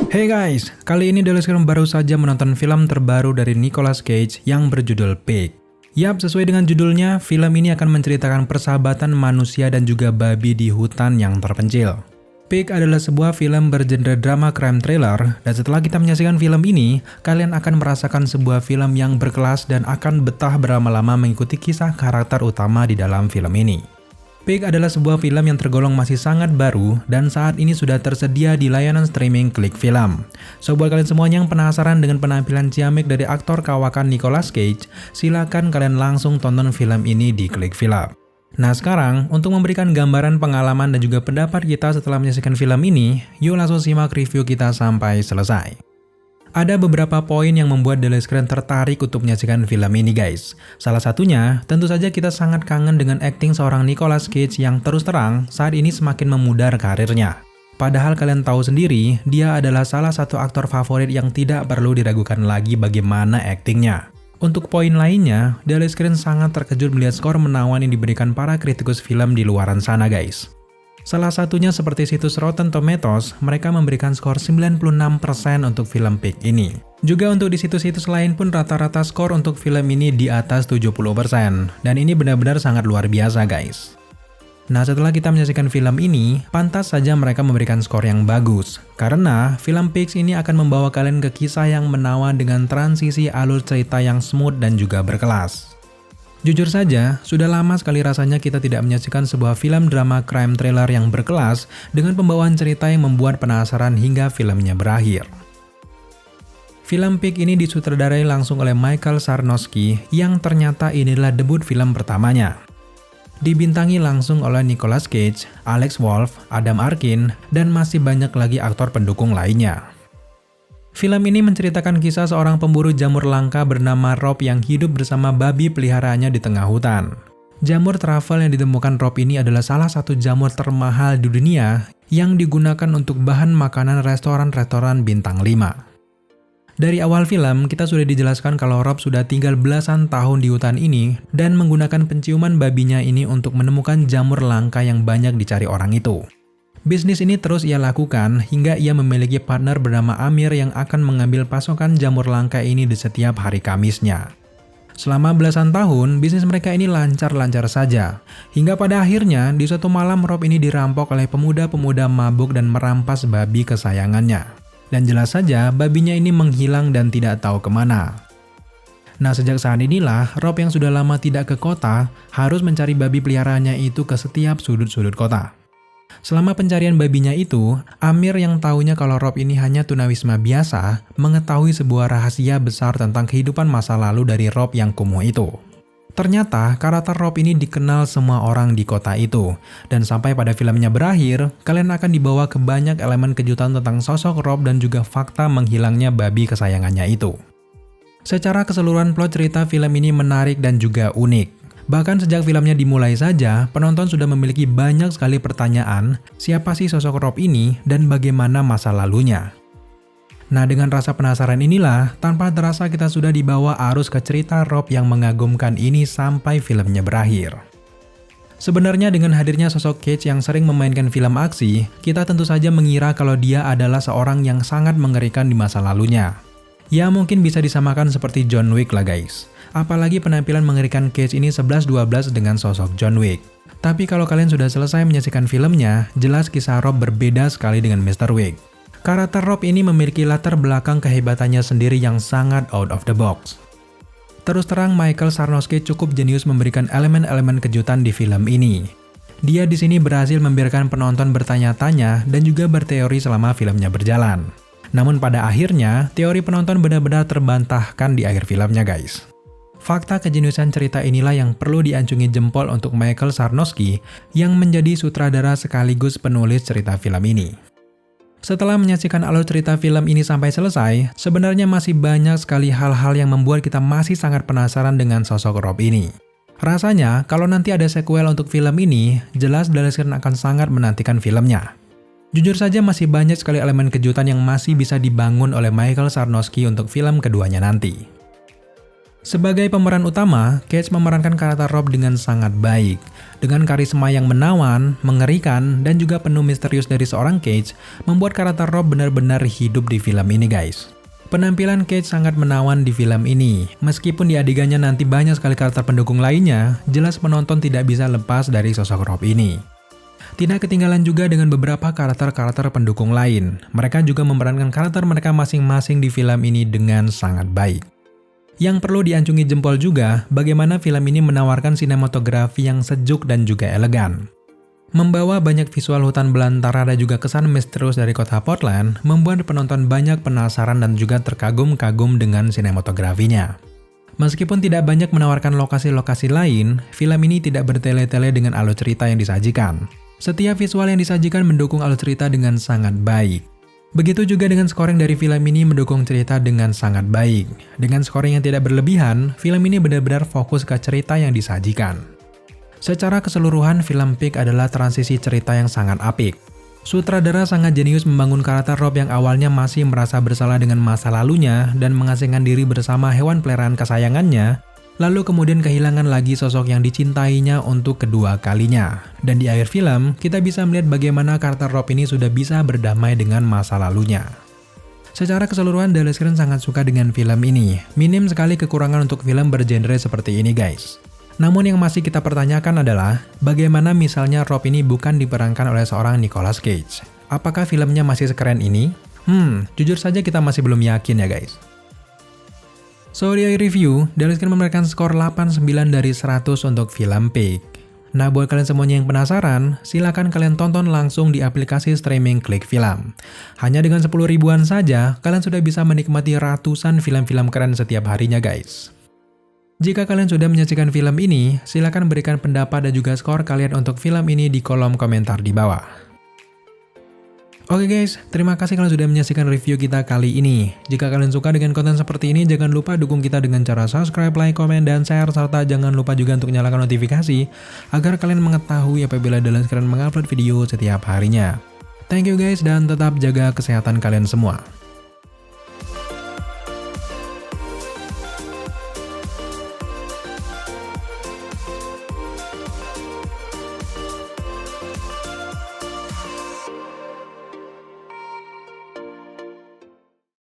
Hey guys, kali ini Dallas Screen baru saja menonton film terbaru dari Nicolas Cage yang berjudul Pig. Yap, sesuai dengan judulnya, film ini akan menceritakan persahabatan manusia dan juga babi di hutan yang terpencil. Pig adalah sebuah film bergenre drama crime thriller, dan setelah kita menyaksikan film ini, kalian akan merasakan sebuah film yang berkelas dan akan betah berlama-lama mengikuti kisah karakter utama di dalam film ini. Pig adalah sebuah film yang tergolong masih sangat baru dan saat ini sudah tersedia di layanan streaming Klik Film. So buat kalian semuanya yang penasaran dengan penampilan ciamik dari aktor kawakan Nicolas Cage, silakan kalian langsung tonton film ini di Klik Film. Nah sekarang, untuk memberikan gambaran pengalaman dan juga pendapat kita setelah menyaksikan film ini, yuk langsung simak review kita sampai selesai. Ada beberapa poin yang membuat Dallas Screen tertarik untuk menyaksikan film ini guys. Salah satunya, tentu saja kita sangat kangen dengan akting seorang Nicolas Cage yang terus terang saat ini semakin memudar karirnya. Padahal kalian tahu sendiri, dia adalah salah satu aktor favorit yang tidak perlu diragukan lagi bagaimana aktingnya. Untuk poin lainnya, Dallas Screen sangat terkejut melihat skor menawan yang diberikan para kritikus film di luaran sana guys. Salah satunya seperti situs Rotten Tomatoes, mereka memberikan skor 96% untuk film Pig ini. Juga untuk di situs-situs lain pun rata-rata skor untuk film ini di atas 70%. Dan ini benar-benar sangat luar biasa guys. Nah setelah kita menyaksikan film ini, pantas saja mereka memberikan skor yang bagus. Karena film Pig ini akan membawa kalian ke kisah yang menawan dengan transisi alur cerita yang smooth dan juga berkelas. Jujur saja, sudah lama sekali rasanya kita tidak menyaksikan sebuah film drama crime thriller yang berkelas dengan pembawaan cerita yang membuat penasaran hingga filmnya berakhir. Film Pig ini disutradarai langsung oleh Michael Sarnoski yang ternyata inilah debut film pertamanya. Dibintangi langsung oleh Nicolas Cage, Alex Wolff, Adam Arkin, dan masih banyak lagi aktor pendukung lainnya. Film ini menceritakan kisah seorang pemburu jamur langka bernama Rob yang hidup bersama babi peliharaannya di tengah hutan. Jamur truffle yang ditemukan Rob ini adalah salah satu jamur termahal di dunia yang digunakan untuk bahan makanan restoran-restoran bintang 5. Dari awal film, kita sudah dijelaskan kalau Rob sudah tinggal belasan tahun di hutan ini dan menggunakan penciuman babinya ini untuk menemukan jamur langka yang banyak dicari orang itu. Bisnis ini terus ia lakukan hingga ia memiliki partner bernama Amir yang akan mengambil pasokan jamur langka ini di setiap hari Kamisnya. Selama belasan tahun, bisnis mereka ini lancar-lancar saja. Hingga pada akhirnya, di suatu malam Rob ini dirampok oleh pemuda-pemuda mabuk dan merampas babi kesayangannya. Dan jelas saja, babinya ini menghilang dan tidak tahu kemana. Nah sejak saat inilah, Rob yang sudah lama tidak ke kota, harus mencari babi peliharaannya itu ke setiap sudut-sudut kota. Selama pencarian babinya itu, Amir yang taunya kalau Rob ini hanya tunawisma biasa, mengetahui sebuah rahasia besar tentang kehidupan masa lalu dari Rob yang kumuh itu. Ternyata, karakter Rob ini dikenal semua orang di kota itu, dan sampai pada filmnya berakhir, kalian akan dibawa ke banyak elemen kejutan tentang sosok Rob dan juga fakta menghilangnya babi kesayangannya itu. Secara keseluruhan plot cerita film ini menarik dan juga unik. Bahkan sejak filmnya dimulai saja, penonton sudah memiliki banyak sekali pertanyaan, siapa sih sosok Rob ini dan bagaimana masa lalunya. Nah dengan rasa penasaran inilah, tanpa terasa kita sudah dibawa arus ke cerita Rob yang mengagumkan ini sampai filmnya berakhir. Sebenarnya dengan hadirnya sosok Cage yang sering memainkan film aksi, kita tentu saja mengira kalau dia adalah seorang yang sangat mengerikan di masa lalunya. Ya mungkin bisa disamakan seperti John Wick lah guys. Apalagi penampilan mengerikan Cage ini 11-12 dengan sosok John Wick. Tapi kalau kalian sudah selesai menyaksikan filmnya, jelas kisah Rob berbeda sekali dengan Mr. Wick. Karakter Rob ini memiliki latar belakang kehebatannya sendiri yang sangat out of the box. Terus terang Michael Sarnoski cukup jenius memberikan elemen-elemen kejutan di film ini. Dia di sini berhasil membiarkan penonton bertanya-tanya dan juga berteori selama filmnya berjalan. Namun pada akhirnya, teori penonton benar-benar terbantahkan di akhir filmnya guys. Fakta kejeniusan cerita inilah yang perlu diacungi jempol untuk Michael Sarnoski yang menjadi sutradara sekaligus penulis cerita film ini. Setelah menyaksikan alur cerita film ini sampai selesai, sebenarnya masih banyak sekali hal-hal yang membuat kita masih sangat penasaran dengan sosok Rob ini. Rasanya, kalau nanti ada sequel untuk film ini, jelas Dallas Screen akan sangat menantikan filmnya. Jujur saja masih banyak sekali elemen kejutan yang masih bisa dibangun oleh Michael Sarnoski untuk film keduanya nanti. Sebagai pemeran utama, Cage memerankan karakter Rob dengan sangat baik. Dengan karisma yang menawan, mengerikan, dan juga penuh misterius dari seorang Cage, membuat karakter Rob benar-benar hidup di film ini guys. Penampilan Cage sangat menawan di film ini. Meskipun di adegannya nanti banyak sekali karakter pendukung lainnya, jelas penonton tidak bisa lepas dari sosok Rob ini. Tidak ketinggalan juga dengan beberapa karakter-karakter pendukung lain. Mereka juga memerankan karakter mereka masing-masing di film ini dengan sangat baik. Yang perlu diacungi jempol juga, bagaimana film ini menawarkan sinematografi yang sejuk dan juga elegan. Membawa banyak visual hutan belantara dan juga kesan misterius dari kota Portland, membuat penonton banyak penasaran dan juga terkagum-kagum dengan sinematografinya. Meskipun tidak banyak menawarkan lokasi-lokasi lain, film ini tidak bertele-tele dengan alur cerita yang disajikan. Setiap visual yang disajikan mendukung alur cerita dengan sangat baik. Begitu juga dengan scoring dari film ini mendukung cerita dengan sangat baik. Dengan scoring yang tidak berlebihan, film ini benar-benar fokus ke cerita yang disajikan. Secara keseluruhan, film Pig adalah transisi cerita yang sangat apik. Sutradara sangat jenius membangun karakter Rob yang awalnya masih merasa bersalah dengan masa lalunya dan mengasingkan diri bersama hewan peliharaan kesayangannya, lalu kemudian kehilangan lagi sosok yang dicintainya untuk kedua kalinya. Dan di akhir film, kita bisa melihat bagaimana karakter Rob ini sudah bisa berdamai dengan masa lalunya. Secara keseluruhan, Dallas Green sangat suka dengan film ini. Minim sekali kekurangan untuk film bergenre seperti ini guys. Namun yang masih kita pertanyakan adalah, bagaimana misalnya Rob ini bukan diperankan oleh seorang Nicolas Cage? Apakah filmnya masih sekeren ini? Jujur saja kita masih belum yakin ya guys. So, di akhir review, Dallas Green memberikan skor 89 dari 100 untuk film Pig. Nah, buat kalian semuanya yang penasaran, silakan kalian tonton langsung di aplikasi streaming Klik Film. Hanya dengan 10 ribuan saja, kalian sudah bisa menikmati ratusan film-film keren setiap harinya guys. Jika kalian sudah menyaksikan film ini, silakan berikan pendapat dan juga skor kalian untuk film ini di kolom komentar di bawah. Oke guys, terima kasih kalian sudah menyaksikan review kita kali ini. Jika kalian suka dengan konten seperti ini, jangan lupa dukung kita dengan cara subscribe, like, komen, dan share, serta jangan lupa juga untuk nyalakan notifikasi agar kalian mengetahui apabila Dallas Green mengupload video setiap harinya. Thank you guys, dan tetap jaga kesehatan kalian semua.